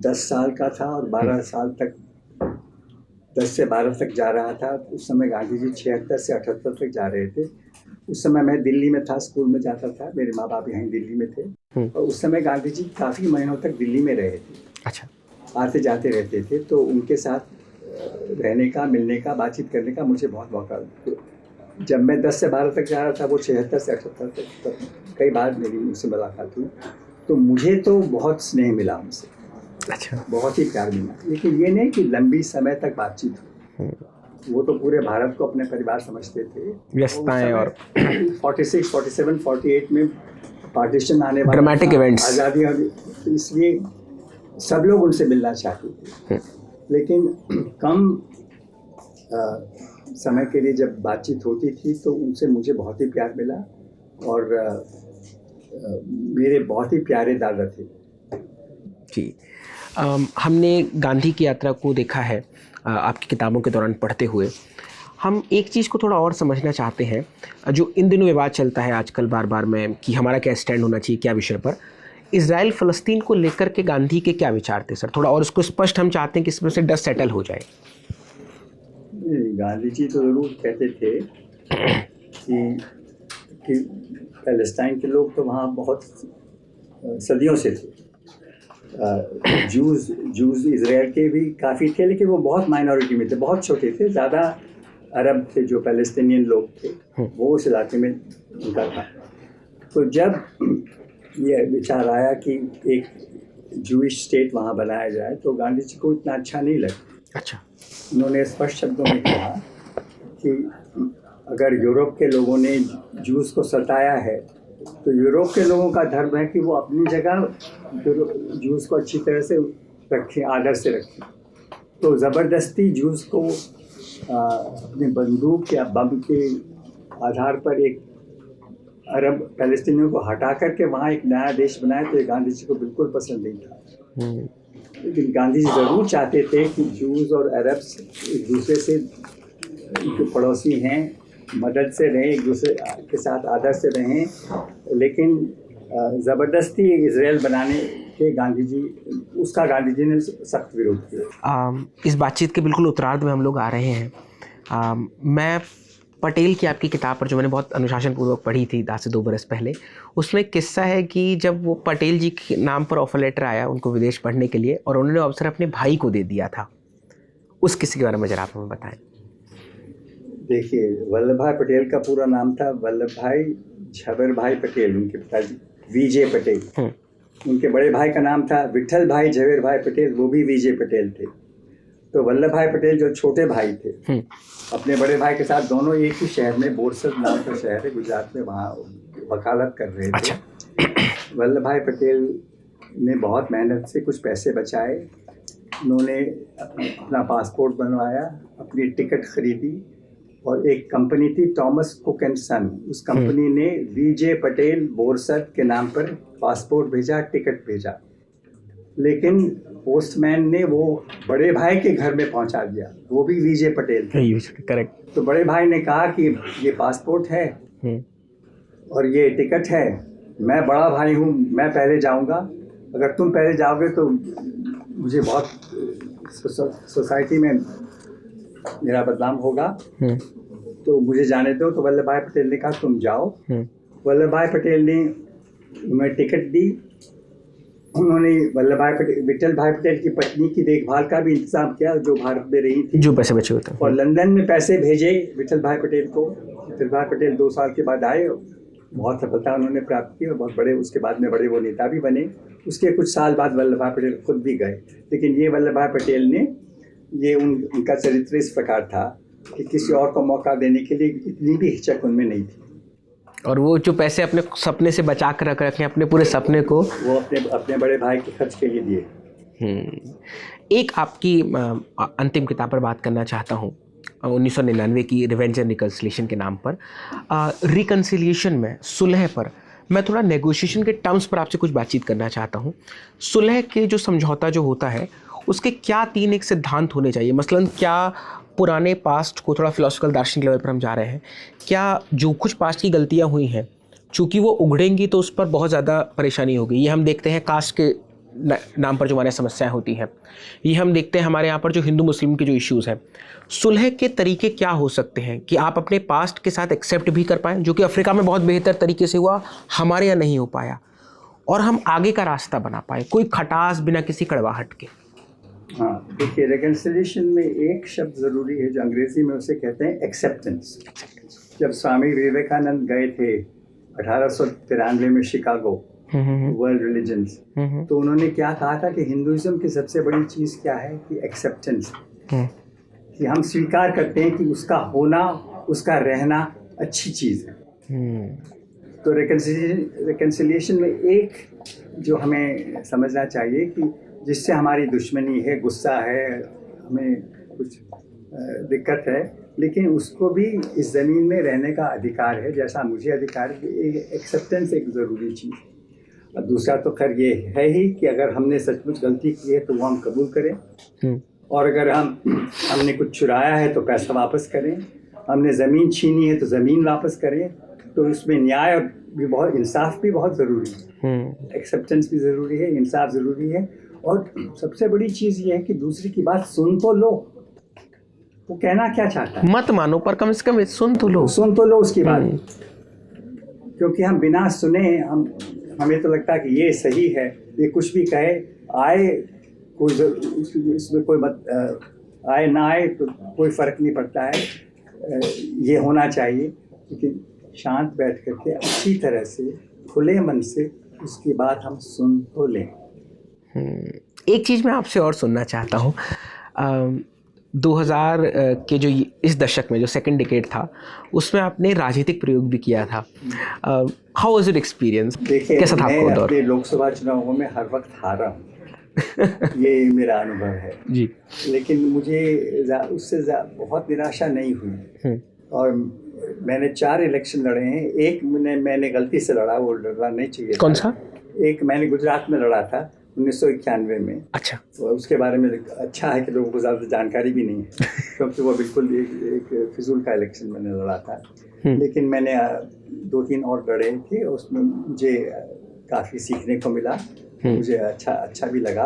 10 साल का था और 12 साल तक, 10 से 12 तक जा रहा था, उस समय गांधी जी 76 से 78 तक जा रहे थे। उस समय मैं दिल्ली में था, स्कूल में जाता था, मेरे माँ बाप यहीं दिल्ली में थे, और उस समय गांधी जी काफ़ी महीनों तक दिल्ली में रहे थे। अच्छा। आते जाते रहते थे, तो उनके साथ रहने का, मिलने का, बातचीत करने का मुझे बहुत मौका जब मैं 10 से 12 तक जा रहा था, वो 76 से 78 तक कई बार मेरी उनसे मुलाकात हुई, तो मुझे तो बहुत स्नेह मिला उनसे। अच्छा। बहुत ही प्यार मिला, लेकिन ये नहीं कि लंबी समय तक बातचीत हुई। वो तो पूरे भारत को अपने परिवार समझते थे। व्यस्तताएं और 46, 47, 48 में पार्टीशन आने वाला ड्रामेटिक इवेंट्स, आज़ादी, तो इसलिए सब लोग उनसे मिलना चाहते थे। लेकिन कम समय के लिए जब बातचीत होती थी तो उनसे मुझे बहुत ही प्यार मिला, और मेरे बहुत ही प्यारे दादा थे जी। हमने गांधी की यात्रा को देखा है आपकी किताबों के दौरान पढ़ते हुए। हम एक चीज़ को थोड़ा और समझना चाहते हैं, जो इन दिनों विवाद चलता है आजकल बार बार में कि हमारा क्या स्टैंड होना चाहिए क्या विषय पर। इजराइल फ़लस्तीन को लेकर के गांधी के क्या विचार थे सर? थोड़ा और उसको स्पष्ट हम चाहते हैं कि इसमें से डस्ट सेटल हो जाए। गांधी जी तो ज़रूर कहते थे कि पैलेस्टाइन के लोग तो वहाँ बहुत सदियों से थे। जूस इजराइल के भी काफ़ी थे, लेकिन वो बहुत माइनॉरिटी में थे, बहुत छोटे थे। ज़्यादा अरब थे जो पैलेस्टीनियन लोग थे, वो उस इलाके में उनका था। तो जब ये विचार आया कि एक जूइश स्टेट वहाँ बनाया जाए, तो गांधी जी को इतना अच्छा नहीं लगा। अच्छा। उन्होंने स्पष्ट शब्दों में कहा कि अगर यूरोप के लोगों ने जूस को सताया है, तो यूरोप के लोगों का धर्म है कि वो अपनी जगह जूस को अच्छी तरह से रखें, आदर से रखें। तो ज़बरदस्ती जूस को अपने बंदूक या बम के आधार पर एक अरब पैलेस्टीनियों को हटा करके वहाँ एक नया देश बनाए, तो ये गांधी जी को बिल्कुल पसंद नहीं था। लेकिन गांधी जी ज़रूर चाहते थे कि जूस और अरब्स एक दूसरे से पड़ोसी हैं, मदद से रहें, एक दूसरे के साथ आदर से रहें। लेकिन ज़बरदस्ती इजराइल बनाने के गांधी जी ने सख्त विरोध किया। इस बातचीत के बिल्कुल उत्तरार्ध में हम लोग आ रहे हैं। मैं पटेल की आपकी किताब पर जो मैंने बहुत अनुशासनपूर्वक पढ़ी थी 10 से 2 बरस पहले, उसमें एक किस्सा है कि जब वो पटेल जी के नाम पर ऑफर लेटर आया उनको विदेश पढ़ने के लिए, और उन्होंने अवसर अपने भाई को दे दिया था। उस किस्से के बारे में जरा आप हमें बताएं। देखिए, वल्लभ भाई पटेल का पूरा नाम था वल्लभ भाई झवेर भाई पटेल, उनके पिताजी वीजे पटेल। उनके बड़े भाई का नाम था विठल भाई झवेर भाई पटेल, वो भी वीजे पटेल थे। तो वल्लभ भाई पटेल जो छोटे भाई थे, अपने बड़े भाई के साथ दोनों एक ही शहर में, बोरसद नाम का शहर है गुजरात में, वहाँ वकालत कर रहे थे। अच्छा। वल्लभ भाई पटेल ने बहुत मेहनत से कुछ पैसे बचाए। उन्होंने अपना पासपोर्ट बनवाया, अपनी टिकट खरीदी, और एक कंपनी थी थॉमस कुक एंड सन, उस कंपनी ने वीजे पटेल बोरसद के नाम पर पासपोर्ट भेजा, टिकट भेजा। लेकिन पोस्टमैन ने वो बड़े भाई के घर में पहुंचा दिया, वो भी वीजे पटेल थे। करेक्ट। तो बड़े भाई ने कहा कि ये पासपोर्ट है और ये टिकट है, मैं बड़ा भाई हूँ, मैं पहले जाऊँगा, अगर तुम पहले जाओगे तो मुझे बहुत सोसाइटी में मेरा बदनाम होगा, तो मुझे जाने दो। तो वल्लभ भाई पटेल ने कहा तुम जाओ। वल्लभ भाई पटेल ने उन्हें टिकट दी। उन्होंने वल्लभ भाई पटेल, विठल भाई पटेल की पत्नी की देखभाल का भी इंतजाम किया, जो भारत में रही थी, जो पैसे बचे होते, और लंदन में पैसे भेजे विठल भाई पटेल को। विठल भाई पटेल 2 साल के बाद आए, बहुत सफलता उन्होंने प्राप्त की और बहुत बड़े, उसके बाद में बड़े वो नेता भी बने। उसके कुछ साल बाद वल्लभ भाई पटेल खुद भी गए। लेकिन ये वल्लभ भाई पटेल ने, ये उनका चरित्र इस प्रकार था कि किसी और को मौका देने के लिए इतनी भी हिचक उनमें नहीं थी। और वो जो पैसे अपने सपने से बचा कर रख रखे, अपने पूरे सपने को वो अपने बड़े भाई के खर्च के लिए दिए। एक आपकी अंतिम किताब पर बात करना चाहता हूँ, 1999 की रिवेंज एंड रिकन्सिलिएशन के नाम पर। रिकन्सिलिएशन में, सुलह पर, मैं थोड़ा नेगोशिएशन के टर्म्स पर आपसे कुछ बातचीत करना चाहता हूँ। सुलह के जो समझौता जो होता है, उसके क्या 3 एक सिद्धांत होने चाहिए? मसलन क्या पुराने पास्ट को, थोड़ा फिलोसफिकल दार्शनिक लेवल पर हम जा रहे हैं, क्या जो कुछ पास्ट की गलतियां हुई हैं, चूँकि वो उगड़ेंगी तो उस पर बहुत ज़्यादा परेशानी होगी। ये हम देखते हैं कास्ट के नाम पर जो हमारे समस्याएं होती हैं, ये हम देखते हैं हमारे यहाँ पर जो हिंदू मुस्लिम के जो इश्यूज़ हैं। सुलह के तरीके क्या हो सकते हैं कि आप अपने पास्ट के साथ एक्सेप्ट भी कर पाएँ, जो कि अफ्रीका में बहुत बेहतर तरीके से हुआ, हमारे यहाँ नहीं हो पाया, और हम आगे का रास्ता बना पाए, कोई खटास बिना किसी कड़वाहट के। हाँ, देखिए, रिकन्सिलिएशन में एक शब्द ज़रूरी है जो अंग्रेज़ी में उसे कहते हैं एक्सेप्टेंस। जब स्वामी विवेकानंद गए थे 1893 में शिकागो वर्ल्ड रिलीजन्स, तो उन्होंने क्या कहा था कि हिंदुइज्म की सबसे बड़ी चीज़ क्या है कि एक्सेप्टेंस, कि हम स्वीकार करते हैं कि उसका होना, उसका रहना अच्छी चीज़ है। तो रिकन्सिलिएशन में एक जो हमें समझना चाहिए कि जिससे हमारी दुश्मनी है, गुस्सा है, हमें कुछ दिक्कत है, लेकिन उसको भी इस ज़मीन में रहने का अधिकार है, जैसा मुझे अधिकार है। एक्सेप्टेंस एक ज़रूरी चीज़ है। और दूसरा तो खैर ये है ही कि अगर हमने सचमुच गलती की है तो वो हम कबूल करें, और अगर हमने कुछ चुराया है तो पैसा वापस करें, हमने ज़मीन छीनी है तो ज़मीन वापस करें। तो इसमें न्याय भी बहुत, इंसाफ भी बहुत ज़रूरी है। एक्सेप्टेंस भी ज़रूरी है, इंसाफ ज़रूरी है, और सबसे बड़ी चीज़ ये है कि दूसरे की बात सुन तो लो, वो कहना क्या चाहता है, मत मानो पर कम से कम सुन तो लो उसकी बात। क्योंकि हम बिना सुने हमें तो लगता है कि ये सही है, ये कुछ भी कहे, आए कोई इसमें कोई आए ना आए तो कोई फ़र्क नहीं पड़ता है, ये होना चाहिए। लेकिन शांत बैठ करके अच्छी तरह से खुले मन से उसकी बात हम सुन तो लें। एक चीज़ मैं आपसे और सुनना चाहता हूँ। 2000 के जो इस दशक में जो सेकंड डिकेड था, उसमें आपने राजनीतिक प्रयोग भी किया था। How was your experience? देखिए, कैसा था आपको दौर? अपने लोकसभा चुनावों में हर वक्त हारा हूँ ये मेरा अनुभव है जी। लेकिन मुझे उससे बहुत निराशा नहीं हुई। और मैंने 4 इलेक्शन लड़े हैं। एक मैंने गलती से लड़ा, वो लड़ना नहीं चाहिए। कौन सा? एक मैंने गुजरात में लड़ा था 1991 में। अच्छा। उसके बारे में अच्छा है कि लोगों को ज़्यादा जानकारी भी नहीं है क्योंकि वो बिल्कुल एक फिजूल का इलेक्शन मैंने लड़ा था। लेकिन मैंने 2-3 और लड़े थे, उसमें मुझे काफ़ी सीखने को मिला, मुझे अच्छा भी लगा।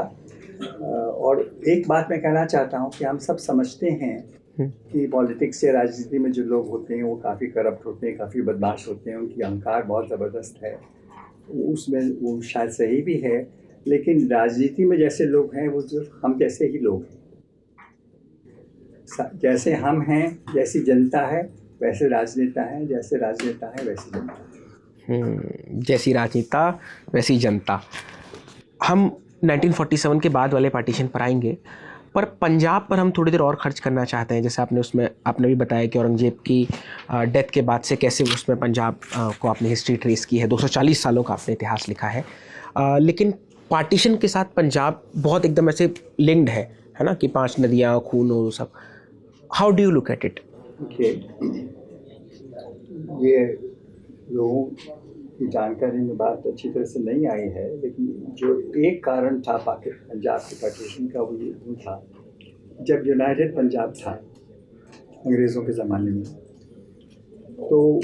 और एक बात मैं कहना चाहता हूँ कि हम सब समझते हैं कि पॉलिटिक्स या राजनीति में जो लोग होते हैं वो काफ़ी करप्ट होते हैं, काफ़ी बदमाश होते हैं, उनकी अहंकार बहुत ज़बरदस्त है, उसमें वो शायद सही भी है। लेकिन राजनीति में जैसे लोग हैं वो सिर्फ हम जैसे ही लोग हैं। जैसे हम हैं, जैसी जनता है वैसे राजनेता हैं, जैसे राजनेता है वैसी जनता। जैसी राजनेता वैसी जनता। हम 1947 के बाद वाले पार्टीशन पर आएंगे, पर पंजाब पर हम थोड़ी देर और खर्च करना चाहते हैं। जैसे आपने भी बताया कि औरंगजेब की डेथ के बाद से कैसे उसमें पंजाब को आपने हिस्ट्री ट्रेस की है, 240 सालों का आपने इतिहास लिखा है। लेकिन पार्टीशन के साथ पंजाब बहुत एकदम ऐसे लिंक्ड है ना, कि 5 नदियाँ, खून और सब। How do you look at it? ये लोगों की जानकारी में बात अच्छी तरह से नहीं आई है, लेकिन जो एक कारण था पंजाब के पार्टीशन का, वो था जब यूनाइटेड पंजाब था अंग्रेज़ों के ज़माने में, तो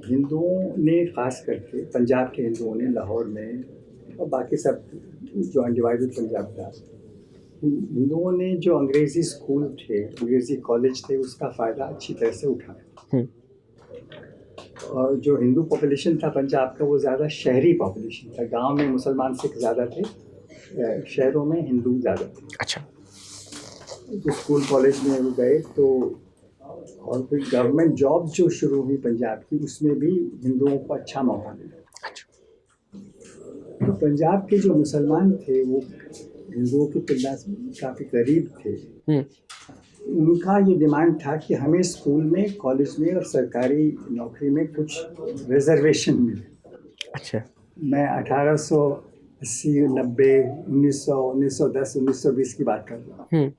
हिंदुओं ने, ख़ास करके पंजाब के हिंदुओं ने लाहौर में और बाकी सब जो अनडिवाइडेड पंजाब था, हिंदुओं ने जो अंग्रेज़ी स्कूल थे, अंग्रेज़ी कॉलेज थे, उसका फ़ायदा अच्छी तरह से उठाया। और जो हिंदू पॉपुलेशन था पंजाब का, वो ज़्यादा शहरी पॉपुलेशन था। गांव में मुसलमान सिख ज़्यादा थे, शहरों में हिंदू ज़्यादा थे। अच्छा। तो स्कूल कॉलेज में वो गए तो, और फिर गवर्नमेंट जॉब जो शुरू हुई पंजाब की, उसमें भी हिंदुओं को अच्छा मौका मिला। अच्छा। तो पंजाब के जो मुसलमान थे वो हिंदुओं की तुलना से काफ़ी करीब थे। उनका ये डिमांड था कि हमें स्कूल में, कॉलेज में और सरकारी नौकरी में कुछ रिजर्वेशन मिले। अच्छा। मैं 1880, 90, 1910, 1920 की बात कर रहा हूँ।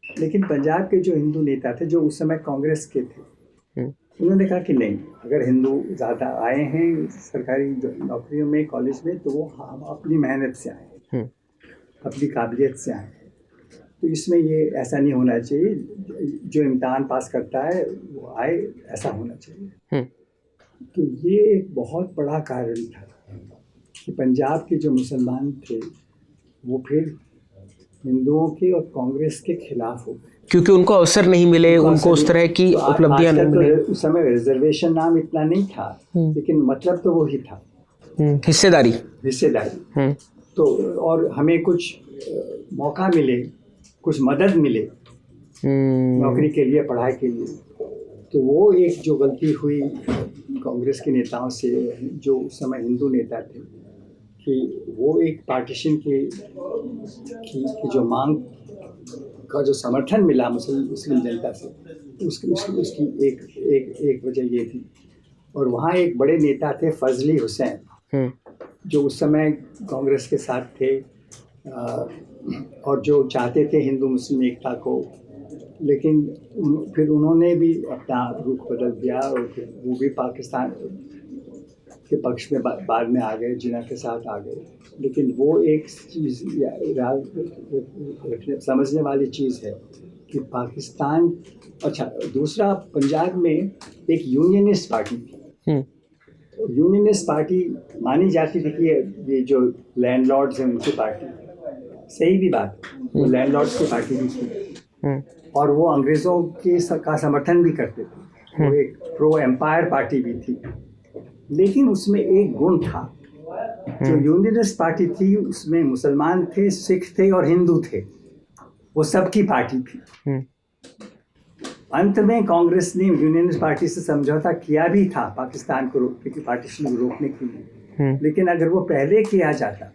लेकिन पंजाब के जो हिंदू नेता थे, जो उस समय कांग्रेस के थे, उन्होंने कहा कि नहीं, अगर हिंदू ज़्यादा आए हैं सरकारी नौकरियों में, कॉलेज में, तो वो अपनी मेहनत से आए, अपनी काबिलियत से आए। तो इसमें ये ऐसा नहीं होना चाहिए, जो इम्तिहान पास करता है वो आए, ऐसा होना चाहिए। तो ये एक बहुत बड़ा कारण था कि पंजाब के जो मुसलमान थे वो फिर हिंदुओं के और कांग्रेस के खिलाफ हो गए, क्योंकि उनको अवसर नहीं मिले, उनको उस तरह की उपलब्धियां नहीं मिली। तो उस समय रिजर्वेशन नाम इतना नहीं था, लेकिन मतलब तो वही था, हिस्सेदारी। तो और हमें कुछ मौका मिले, कुछ मदद मिले नौकरी के लिए, पढ़ाई के लिए, तो वो एक जो गलती हुई कांग्रेस के नेताओं से, जो उस समय हिंदू नेता थे, कि वो एक पार्टीशन की जो मांग का जो समर्थन मिला मुस्लिम जनता से, उसकी एक वजह ये थी। और वहाँ एक बड़े नेता थे फजली हुसैन, जो उस समय कांग्रेस के साथ थे और जो चाहते थे हिंदू मुस्लिम एकता को, लेकिन फिर उन्होंने भी अपना रुख बदल दिया और फिर वो भी पाकिस्तान के पक्ष में बाद में आ गए, जिन्ना के साथ आ गए। लेकिन वो एक चीज़ समझने वाली चीज़ है कि पाकिस्तान, अच्छा दूसरा, पंजाब में एक यूनियनिस्ट पार्टी थी। यूनियनिस्ट पार्टी मानी जाती थी कि ये जो लैंडलॉर्ड्स हैं उनकी पार्टी, सही भी बात, वो लैंडलॉर्ड्स की पार्टी भी थी और वो अंग्रेज़ों का समर्थन भी करते थे। वो एक प्रो एम्पायर पार्टी भी थी। लेकिन उसमें एक गुण था, जो यूनियनिस्ट पार्टी थी उसमें मुसलमान थे, सिख थे और हिंदू थे, वो सबकी पार्टी थी। अंत में कांग्रेस ने यूनियनिस्ट पार्टी से समझौता किया भी था पाकिस्तान को पार्टीशन को रोकने के लिए, लेकिन अगर वो पहले किया जाता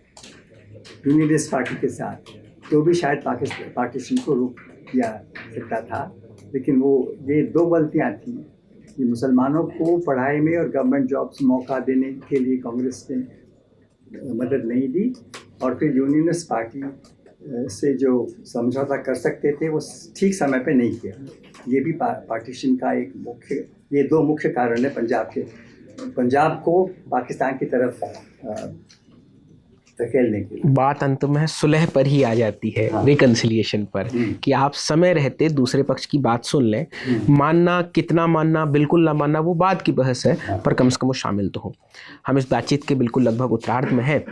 यूनियनिस्ट पार्टी के साथ तो भी शायद पाकिस्तान पार्टीशन को रोक दिया सकता था। लेकिन वो ये दो गलतियाँ थी कि मुसलमानों को पढ़ाई में और गवर्नमेंट जॉब्स मौका देने के लिए कांग्रेस ने मदद नहीं दी, और फिर यूनियनिस्ट पार्टी से जो समझौता कर सकते थे वो ठीक समय पे नहीं किया। ये भी पार्टीशन का एक मुख्य, ये दो मुख्य कारण है पंजाब को पाकिस्तान की तरफ धकेलने की। बात अंत में सुलह पर ही आ जाती है, रिकन्सिलिएशन पर, कि आप समय रहते दूसरे पक्ष की बात सुन लें। मानना, कितना मानना, बिल्कुल ना मानना, वो बात की बहस है, पर कम से कम वो शामिल तो हो। हम इस बातचीत के बिल्कुल लगभग उत्तरार्ध में हैं।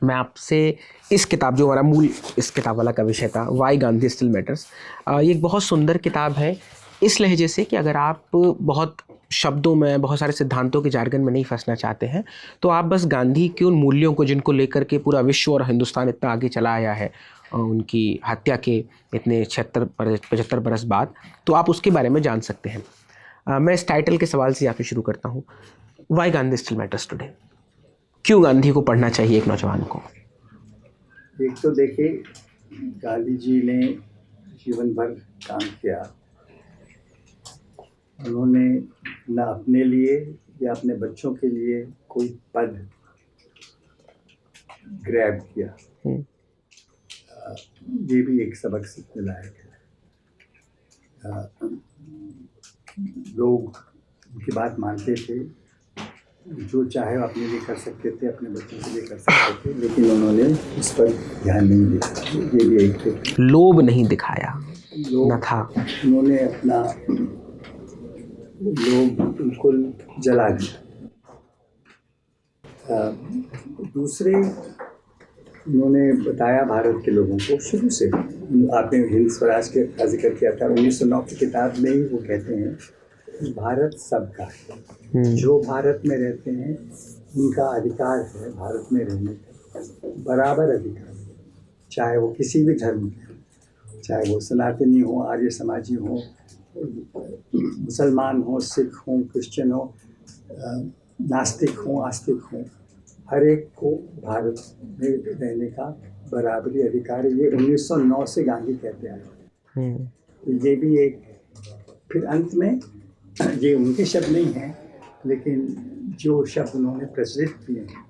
मैं आपसे इस किताब, जो हमारा मूल इस किताब वाला का विषय था, वाई गांधी स्टिल मैटर्स, ये एक बहुत सुंदर किताब है इस लहजे से कि अगर आप बहुत शब्दों में, बहुत सारे सिद्धांतों के जार्गन में नहीं फंसना चाहते हैं, तो आप बस गांधी के उन मूल्यों को, जिनको लेकर के पूरा विश्व और हिंदुस्तान इतना आगे चला आया है, उनकी हत्या के इतने 75 बरस बाद, तो आप उसके बारे में जान सकते हैं। मैं इस टाइटल के सवाल से यहाँ शुरू करता हूँ, why Gandhi still matters today. क्यों गांधी को पढ़ना चाहिए एक नौजवान को? एक तो देखिए, गांधी जी ने जीवन भर काम किया। उन्होंने न अपने लिए या अपने बच्चों के लिए कोई पद ग्रैब किया। ये भी एक सबक सीखने लायक है। लोग उनकी बात मानते थे, जो चाहे वो अपने लिए कर सकते थे, अपने बच्चों के लिए कर सकते थे, लेकिन उन्होंने उस पर ध्यान नहीं दिया। ये भी एक लोभ नहीं दिखाया, लोभ न था। उन्होंने अपना लोभ बिल्कुल जला दिया। दूसरे, उन्होंने बताया भारत के लोगों को शुरू से, आपने हिंद स्वराज का जिक्र किया था, 1909 की किताब में ही वो कहते हैं भारत सबका है, जो भारत में रहते हैं उनका अधिकार है भारत में रहने का, बराबर अधिकार, चाहे वो किसी भी धर्म के, चाहे वो सनातनी हो, आर्य समाजी हो, मुसलमान हो, सिख हो, क्रिश्चियन हो, नास्तिक हो, आस्तिक हो, हर एक को भारत में रहने का बराबरी अधिकार है। ये 1909 से गांधी कहते आए। तो ये भी एक, फिर अंत में ये उनके शब्द नहीं हैं, लेकिन जो शब्द उन्होंने प्रचलित किए हैं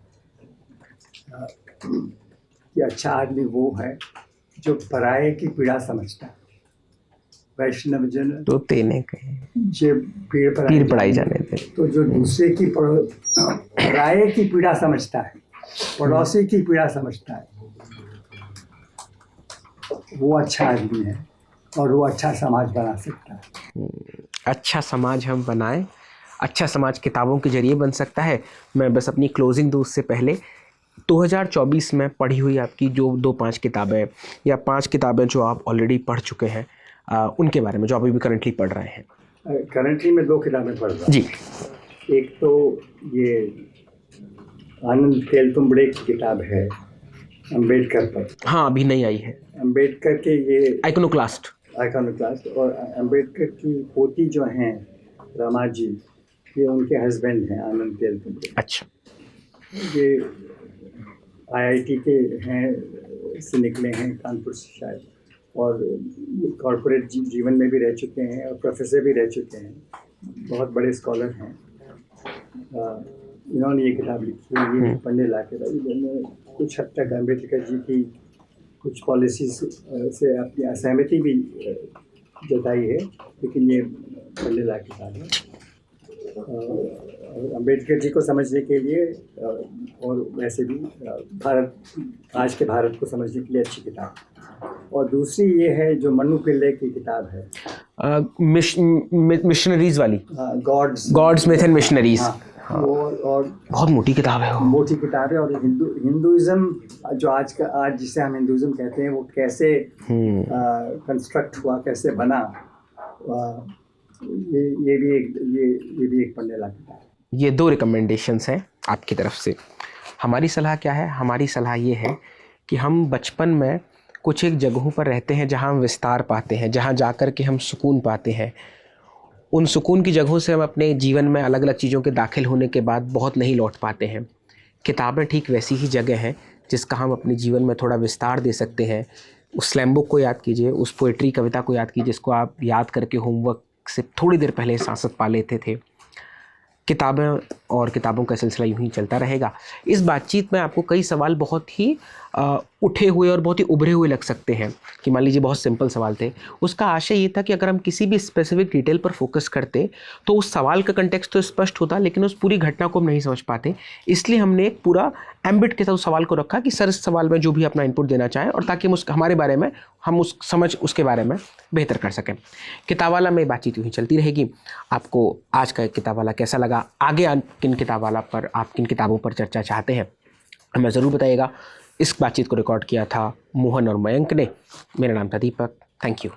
कि अच्छा आदमी वो है जो पराये की पीड़ा समझता है, वैष्णव जन तो तेने कहे जे पीड़ पढ़ाई जाने दे। तो जो दूसरे की पराये की पीड़ा समझता है, पड़ोसी की पीड़ा समझता है, वो अच्छा आदमी है और वो अच्छा समाज बना सकता है। अच्छा समाज हम बनाएं, अच्छा समाज किताबों के जरिए बन सकता है। मैं बस अपनी क्लोजिंग दूँ उससे पहले, 2024 में पढ़ी हुई आपकी जो 2-5 किताबें या 5 किताबें जो आप ऑलरेडी पढ़ चुके हैं, उनके बारे में, जो अभी भी करंटली पढ़ रहे हैं। करंटली मैं 2 किताबें पढ़ रहा हूँ जी। एक तो ये आनंद तेलतुंबड़े की किताब है अम्बेडकर पर। हाँ, अभी नहीं आई है। अम्बेडकर के ये आइकोनोक्लास्ट, और अम्बेडकर की पोती जो हैं रमा जी, ये उनके हस्बैंड हैं, आनंद तेलतुंबड़े। अच्छा। ये IIT के हैं, से निकले हैं, कानपुर से शायद, और कॉरपोरेट जीवन में भी रह चुके हैं और प्रोफेसर भी रह चुके हैं, बहुत बड़े स्कॉलर हैं। इन्होंने ये किताब लिखी है, ये पढ़ने लायक है। इन्होंने कुछ हद तक अम्बेडकर जी की कुछ पॉलिसीज से अपनी असहमति भी जताई है, लेकिन ये पढ़ने लायक किताब है। अम्बेडकर जी को समझने के लिए और वैसे भी भारत, आज के भारत को समझने के लिए अच्छी किताब है। और दूसरी ये है जो मन्नू पिल्ले की किताब है, मिशनरीज वाली, गॉड्स मिथ एंड मिशनरीज। और बहुत मोटी किताब है वो। मोटी किताब है। और हिंदुइज्म जो आज जिसे हम हिंदुइज्म कहते हैं, वो कैसे कंस्ट्रक्ट हुआ, कैसे बना, ये भी एक पढ़ने लायक किताब है। ये 2 रिकमेंडेशंस हैं आपकी तरफ से। हमारी सलाह क्या है? हमारी सलाह ये है कि हम बचपन में कुछ एक जगहों पर रहते हैं जहाँ हम विस्तार पाते हैं, जहाँ जाकर के हम सुकून पाते हैं। उन सुकून की जगहों से हम अपने जीवन में अलग अलग चीज़ों के दाखिल होने के बाद बहुत नहीं लौट पाते हैं। किताबें ठीक वैसी ही जगह है जिसका हम अपने जीवन में थोड़ा विस्तार दे सकते हैं। उस स्लैम बुक को याद कीजिए, उस पोइट्री कविता को याद कीजिए जिसको आप याद करके होमवर्क से थोड़ी देर पहले सांसत पा लेते थे। किताबें और किताबों का सिलसिला यूं ही चलता रहेगा। इस बातचीत में आपको कई सवाल बहुत ही उठे हुए और बहुत ही उभरे हुए लग सकते हैं कि मान लीजिए बहुत सिंपल सवाल थे। उसका आशय ये था कि अगर हम किसी भी स्पेसिफिक डिटेल पर फोकस करते तो उस सवाल का कंटेक्स्ट तो स्पष्ट होता, लेकिन उस पूरी घटना को हम नहीं समझ पाते। इसलिए हमने एक पूरा एम्बिट के साथ उस सवाल को रखा कि सर इस सवाल में जो भी अपना इनपुट देना चाहें, और ताकि हम हमारे बारे में हम उसके बारे में बेहतर कर सकें। किताबवाला में बातचीत यूँ ही चलती रहेगी। आपको आज का किताबवाला कैसा लगा? आगे किन किताबवाला पर आप किन किताबों पर चर्चा चाहते हैं हमें ज़रूर बताइएगा। इस बातचीत को रिकॉर्ड किया था मोहन और मयंक ने। मेरा नाम था दीपक। Thank you.